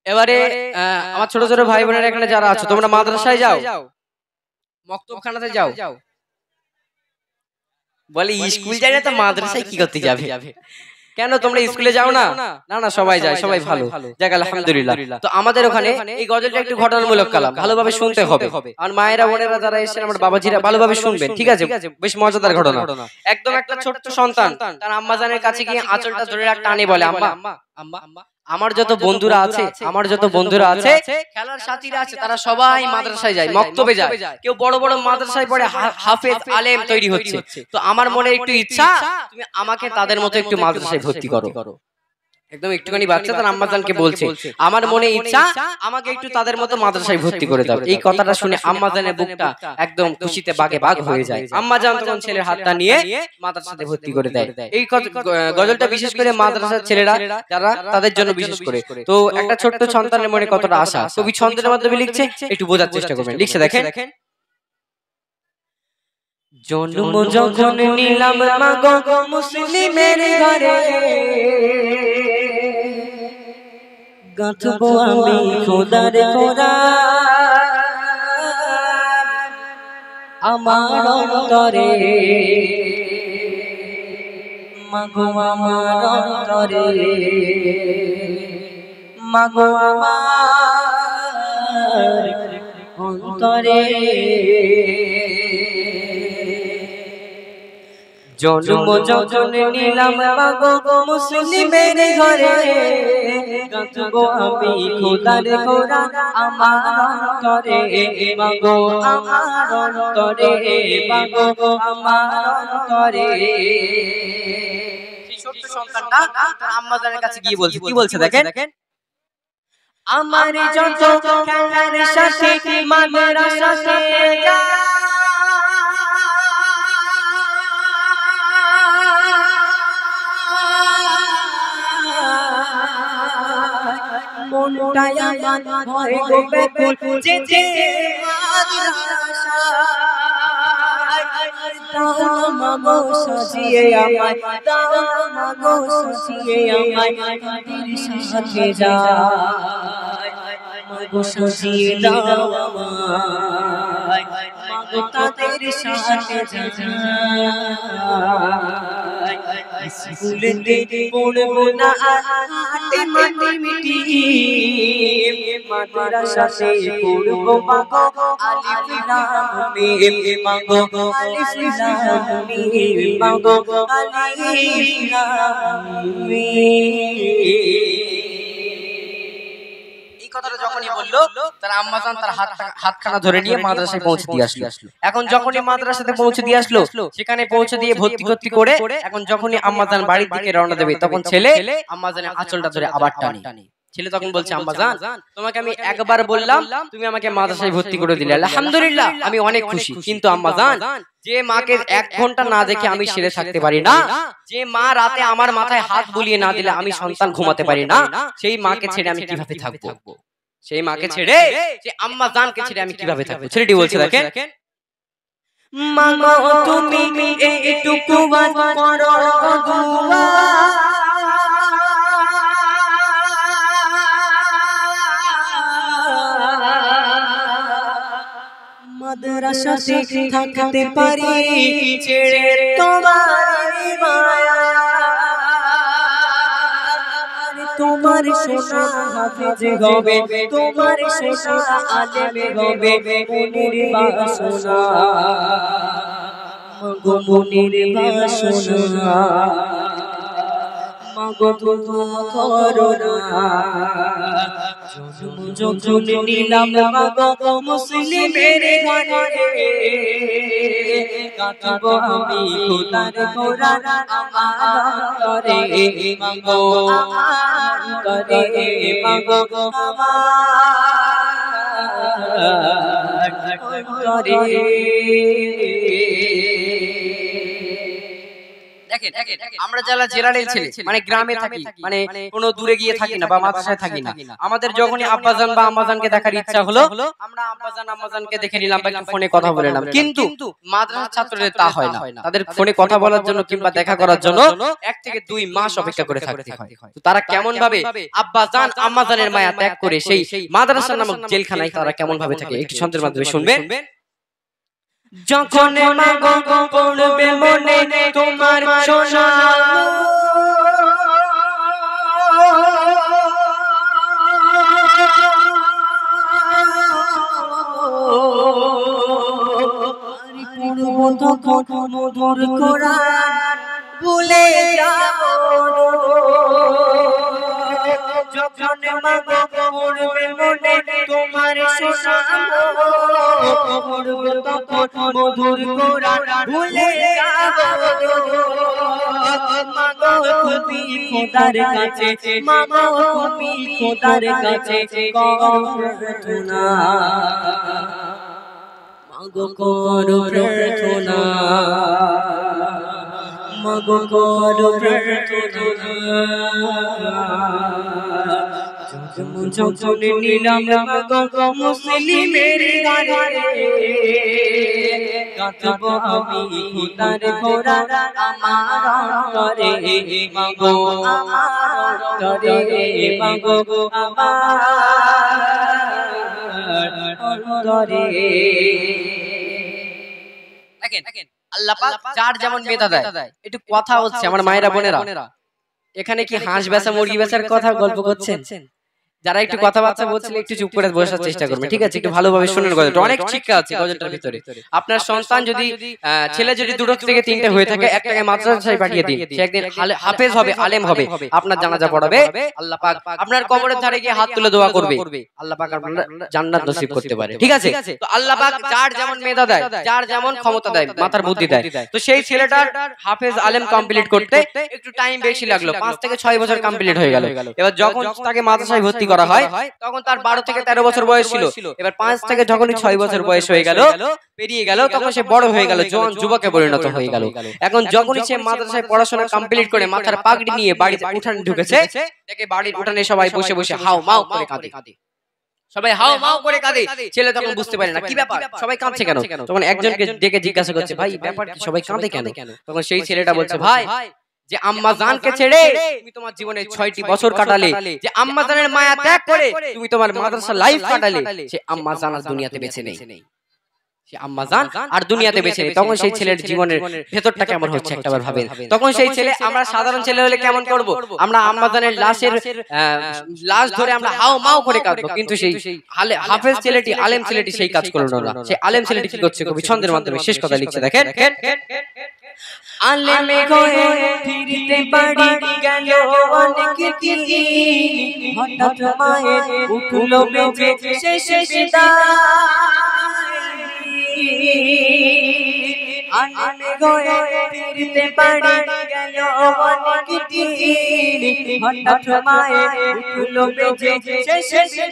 এবারে আমার ছোট ছোট ভাই বোনেরা এখানে যারা আছো, তোমরা মাদ্রাসায় যাও, মক্তবখানাতে যাও? বলে স্কুল যায় না তো মাদ্রাসায় কি করতে যাবে? কেন তোমরা স্কুলে যাও না? না না, সবাই যায়, সবাই ভালো, যাক আলহামদুলিল্লাহ। তো আমাদের ওখানে এই গজলটা একটু ঘটনামূলক কালাম, ভালোভাবে শুনতে হবে। আর মায়েরা বোনেরা যারা এসেছেন, আমার বাবাজিরা ভালোভাবে শুনবেন, ঠিক আছে? বেশ মজাদার ঘটনা। একদম একটা ছোট্ট সন্তান তার আম্মাজানের কাছে গিয়ে আঁচলটা ধরে টানে বলে, আম্মা আম্মা আম্মা, আমার যত বন্ধুরা আছে খেলার সাথীরা আছে, তারা সবাই মাদ্রাসায় যায়, মক্তবে যায়, কেউ বড় বড় মাদ্রাসায় পড়ে, হাফেজ আলেম তৈরি হচ্ছে। তো আমার মনে একটু ইচ্ছা, তুমি আমাকে তাদের মতো একটু মাদ্রাসায় ভর্তি করো। একদম একটুখানি বাচ্চা তার আম্মাজানকে বলছে, আমার মনে ইচ্ছা, আমাকে একটু তাদের মতো মাদ্রাসায় ভর্তি করে দাও। এই কথাটা শুনে আম্মাজানের বুকটা একদম খুশিতে বাগে বাগ হয়ে যায়। আম্মাজান তখন ছেলের হাতটা নিয়ে মাদ্রাসাতে ভর্তি করে দেয়। এই গজলটা বিশেষ করে মাদ্রাসার ছেলেরা যারা, তাদের জন্য বিশেষ করে। তো একটা ছোট্ট সন্তানের মনে কতটা আশা, কবি ছন্দের মাধ্যমে লিখছে, একটু বোঝার চেষ্টা করবেন। লিখছে দেখেন, জন্ম যখন নিলাম মাগো মুসলিমের ঘরে, গাঁথবো আমি খোদার কোরআন আমার অন্তরে, মাগো আমার অন্তরে, মাগো আমার অন্তরে। জন্ম যখন নিলাম মাগো মুসলিমের ঘরে, গাঁথবো আমি খোদার কোরআন আমার অন্তরে, মাগো আমার অন্তরে, মাগো আমার অন্তরে। সেই ছোট্ট সন্তানটা তার আম্মাজানের কাছে গিয়ে বলছে, কি বলছে দেখেন, আমার যত খেলার সাথী মাদ্রাসাতে যায়, মনটাই আমার হয় গো ব্যাকুল, যেতে মাদ্রাসায়, দাও মাগো সাজিয়ে আমায়, দাও মাগো সাজিয়ে আমায়, তাদের সাথে যায়, মাগো সাজিয়ে দাও আমায়, মাগো তাদের সাথে যায়। স্কুলেতে পড়বো না আটে মাটি মিটি, মাদ্রাসাতে পড়বো মাগো আলিফ লাম মিম, মাগো আলিফ লাম মিম, মাগো আলিফ লাম মিম। কথাটা যখনই বললো, তার আম্মাজান তার হাতখানা ধরে নিয়ে মাদ্রাসায় পৌঁছে দিয়ে আসলো। এখন যখনই মাদ্রাসাতে পৌঁছে দিয়ে আসলো, সেখানে পৌঁছে দিয়ে ভর্তি করে, এখন যখনই আম্মাজান বাড়ির দিকে রওনা দেবে, তখন ছেলে আম্মাজানের আঁচলটা ধরে আবার টানে। ছেলে তখন বলছে, আম্মাজান তোমাকে আমি একবার বললাম, তুমি আমাকে মাদ্রাসায় ভর্তি করে দিলে, আলহামদুলিল্লাহ আমি অনেক খুশি, কিন্তু আম্মাজান যে মাকে 1 ঘন্টা না দেখে আমি সেরে থাকতে পারি না, যে মা রাতে আমার মাথায় হাত বুলিয়ে না দিলে আমি সন্তান ঘুমাতে পারি না, সেই মাকে ছেড়ে আমি কিভাবে থাকবো? সেই মাকে ছেড়ে, যে আম্মাজানকে ছেড়ে আমি কিভাবে থাকবো? ছেলেটি বলছে দেখেন, মাগো তুমি এইটুকু করো দুয়া, মাদ্রাসাতে থাকতে পারি ছেড়ে তোমার মায়া, তোমার সোনা হাফেজ হবে, তোমার সোনা আলেম হবে, মনের বাসনা মাগো মনের বাসনা, মাগো দোয়া করো না। জন্ম যখন নিলাম মাগো মুসলিমের ঘরে, গাঁথবো আমি খোদার কোরআন আমার অন্তরে, মাগো আমার অন্তরে, মাগো আমার অন্তরে। আমরা যারা জেলারের ছেলে মানে গ্রামে থাকি, মানে কোনো দূরে গিয়ে থাকি না বা মাদ্রাসায় থাকি না, আমাদের যখনই আব্বাজান বা আম্মাজানকে দেখার ইচ্ছা হলো আমরা আব্বাজান আম্মাজানকে দেখে নিলাম বা একটু ফোনে কথা বলে নিলাম। কিন্তু মাদ্রাসার ছাত্রদের তা হয় না, তাদের ফোনে কথা বলার জন্য কিংবা দেখা করার জন্য 1 থেকে 2 মাস অপেক্ষা করে থাকতে হয়। তো তারা কেমন ভাবে আব্বাজান আম্মাজানের মায়া ত্যাগ করে সেই মাদ্রাসা নামক জেলখানায় তারা কেমন ভাবে থাকে একটু ছন্দের মাধ্যমে শুনবেন। যখন মাগো পড়বে মনে তোমার সোনা তখন মধুর কোরআন ভুলে যাব যখন মাগো পড়বে মনে তোমার সোনা পড়বে তখন মধুর কোরআন ভুলে যাব মাগো তুমি খোদার কাছে মাগো তুমি খোদার কাছে করো প্রার্থনা মাগো করো প্রার্থনা মাগো করো প্রার্থনা যখন নিলাম মাগো মুসলিমের ঘরে কাঁদব আমি খোদার কোরআন আমার অন্তরে মাগো আমার অন্তরে মাগো আমার অন্তরে। দেখেন আল্লাহ পাক যার যেমন মেধা দেয়, একটু কথা হচ্ছে আমার মায়েরা বোনেরা, এখানে কি হাঁস বেচা মুরগি বেচার কথা গল্প করছেন? যারা একটু কথাবার্তা বলছিল একটু চুপ করে বসার চেষ্টা করবেন, ঠিক আছে? একটু ভালোভাবে শুনুন, গজলটা অনেক শিক্ষা আছে গজলটার ভিতরে। আপনার সন্তান যদি ছেলে যদি 2 থেকে 3টে হয়ে থাকে, একটাকে মাদ্রাসায় পাঠিয়ে দিন, সে একদিন হাফেজ হবে, আলেম হবে, আপনার জানাজা পড়াবে, আল্লাহ পাক আপনার কবরের ধারে গিয়ে হাত তুলে দোয়া করবে, আল্লাহ পাক আপনার জান্নাত নসিব করতে পারে, ঠিক আছে? তো আল্লাহ পাক যার যেমন মেধা দেয়, যার যেমন ক্ষমতা দেয়, মাথার বুদ্ধি দেয়, তো সেই ছেলেটার হাফেজ আলেম কমপ্লিট করতে একটু টাইম বেশি লাগলো, 5 থেকে 6 বছর কমপ্লিট হয়ে গেল। এবার যখন তাকে মাদ্রাসায় ভর্তি করা হয় তখন তার 12 থেকে 13 বছর বয়স ছিল। এবার 5 থেকে যখনই 6 বছর বয়স হয়ে গেল, পেরিয়ে গেল, তখন সে বড় হয়ে গেল, জোয়ান যুবকে পরিণত হয়ে গেল। এখন যখনই সে মাদ্রাসায় পড়াশোনা কমপ্লিট করে মাথার পাগড়ি নিয়ে বাড়িতে উঠানে ঢুকেছে, দেখে বাড়ির উঠানে সবাই বসে বসে হাও মাও করে কাঁদে, সবাই হাও মাও করে কাঁদে। ছেলে তখন বুঝতে পারে না কি ব্যাপার, সবাই কাঁদছে কেন? তখন একজনকে ডেকে জিজ্ঞাসা করছে, ভাই ব্যাপার কি, সবাই কাঁদে কেন? তখন সেই ছেলেটা বলছে, ভাই যে আম্মা জানকে ছেড়ে তুমি তোমার জীবনে 6টি বছর কাটালে, যে আম্মা জানের মায়া ত্যাগ করে তুমি তোমার মাদ্রাসা লাইফ কাটালে, সে আম্মা জান আর দুনিয়াতে বেঁচে নেই, সে আম্মা জান আর দুনিয়াতে বেঁচে নেই। তখন সেই ছেলের জীবনের ভেতরটা কেমন হচ্ছে একটাবার ভাবেন। তখন সেই ছেলে, আমরা সাধারণ ছেলে হলে কেমন করব? আমরা আম্মা জানের লাশ ধরে আমরা হাও মাও করে কাঁদবো, কিন্তু সেই হাফেজ ছেলেটি, আলেম ছেলেটি সেই কাজ করলো না। সেই আলেম ছেলেটি কি করছে? কবি ছন্দের মাধ্যমে শেষ কথা লিখছে, দেখেন। আলেমে হয়ে ফিরতে পারি গেল অনেক দিন, হঠাৎ মায়ের উঠলো বেজে শেষে আলেমে হয়ে ফিরতে পারি গেল অনেক দিন, হঠাৎ মায়ের উঠলো বেজে শেষে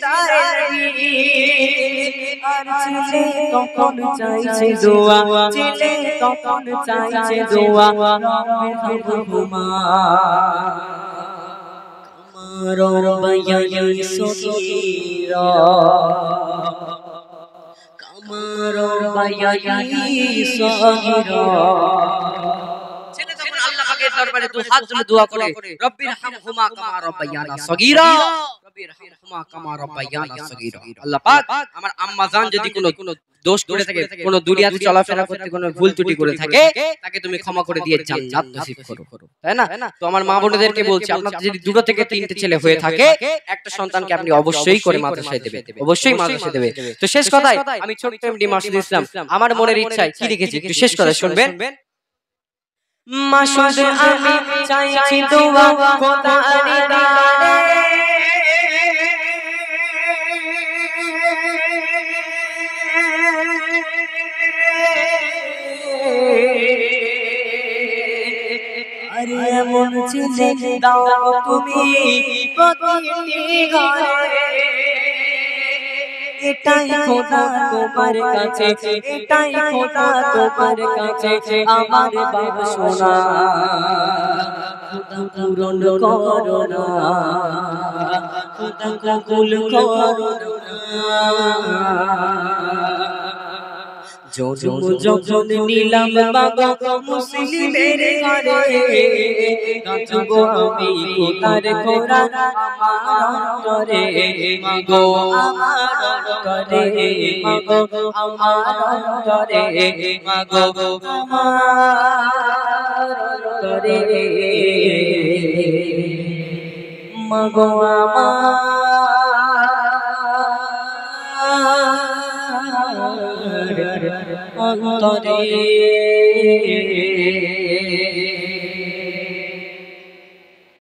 আর ছেলে তখন চাইছে দোয়া, ছেলে তখন চাইছে দোয়া, রব্বে হাবহুমা কামা রাব্বায়ানি সগীরা, কামা রাব্বায়ানি সগীরা। ছেলে তখন আল্লাহ পাকের দরবারে দু হাত তুলে দোয়া করে, রব্বির হামহুমা কামা রাব্বায়ানা সগীরা, রব্বির হামহুমা কামা রাব্বায়ানা সগীরা। আল্লাহ পাক আমার আম্মা জান যদি কোনো দোষ করে থাকে, কোনো দুনিয়াতে চলাফেরা করতে কোনো ভুল ত্রুটি করে থাকে, তাকে তুমি ক্ষমা করে দিয়ে জান্নাত নসিব করো, তাই না? তো আমার মা বোনেদেরকে বলছি, আপনাদের যদি 2 থেকে 3টে ছেলে হয়ে থাকে, একটা সন্তানকে আপনি অবশ্যই করে মাদ্রাসায় দেবেন, অবশ্যই মাদ্রাসায় দেবেন। তো শেষ কথায় আমি ছোট্ট এমডি মাসুদ ইসলাম আমার মনের ইচ্ছায় কি লিখেছি একটু শেষ কথা শুনবেন। মাসুদ আমি চাইছি দোয়া খোদার দিদারে, আরে এমন ছেলে দাও তুমি প্রতিটি ঘরে, এটাই খোদা তোমার কাছে, এটাই খোদা তোমার কাছে আমার বাসনা খোদা পূরণ করো না, খোদা কবুল করো না। জন্ম যখন নিলাম বাবা মুসলিমের ঘরে, নাচবো আমি খোদার কোরআন আমার অন্তরে, মাগো আমার অন্তরে, মাগো আমার অন্তরে, মাগো আমার অন্তরে, মাগো আমার অন্তরে।